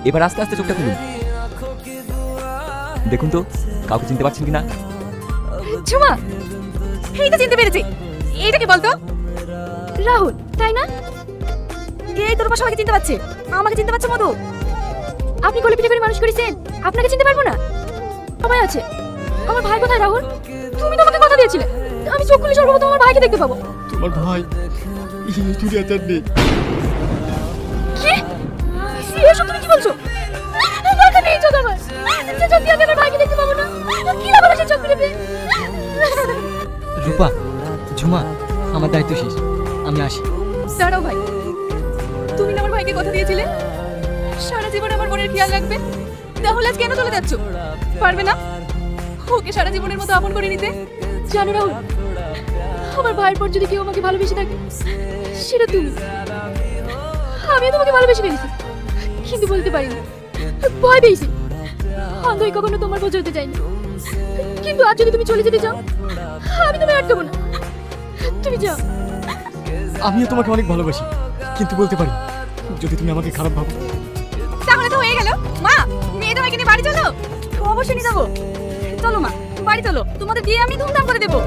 এবার আস্তে আস্তে চোখটা খুলুন, দেখুন তো কাউকে চিনতে পারছেন কিনা। ঝুমা, এই তো চিনতে পেরেছি। এইটা কি বলতো? রাহুল, তাই না? এই তোর রূপা সবাইকে চিনতে পারছে, আমাকে চিনতে পারছে মধু। আপনি কোলে পিঠে করে মানুষ করেছেন, আপনাকে চিনতে পারবো না? সবাই আছে। আমার ভাই কোথায় রাহুল? তুমি তো আমাকে কথা দিয়েছিলে আমি চোখ খুলে সর্বপ্রথম আমার ভাইকে দেখতে পাবো। তোমার ভাই দুনিয়াতে আর নেই। কি? এসব তুমি কি বলছো? দেখা নেই চোখ আমার, যে চোখ দিয়ে আমি আমার ভাইকে দেখতে পাবো না, কি লাভ হলো সেই চোখ খুলে পেয়ে? রূপা, ঝুমা, আমার দায়িত্ব শেষ, আমি আসি। দাঁড়াও ভাই, তুমি না আমার ভাইকে কথা দিয়েছিলে সারা জীবন আমার বোনের খেয়াল রাখবে, তাহলে আজ কেন চলে যাচ্ছ? পারবে না ওকে সারা জীবনের মতো আপন করে নিতে? জানো রাহুল, আমার ভাইয়ের পর যদি কেউ আমাকে ভালোবেসে থাকে সেটা তুমি। আমিও তোমাকে ভালোবেসে ফেলেছি, কিন্তু বলতে পারিনি, ভয় পেয়েছি। অন্ধই কখনো তোমার বোঝা হতে চাইনি, কিন্তু আজ যদি তুমি চলে যেতে চাও আমি তোমায় আটকাবো না, তুমি যাও। আমিও তোমাকে অনেক ভালোবাসি, কিন্তু বলতে পারি যদি তুমি আমাকে খারাপ ভাবো। তাহলে তো হয়ে গেল। মা, মেয়ে জামাইকে নিয়ে বাড়ি চলো। অবশ্যই নিয়ে যাবো। চলো মা, বাড়ি চলো, তোমাদের বিয়ে আমি ধুমধাম করে দেবো।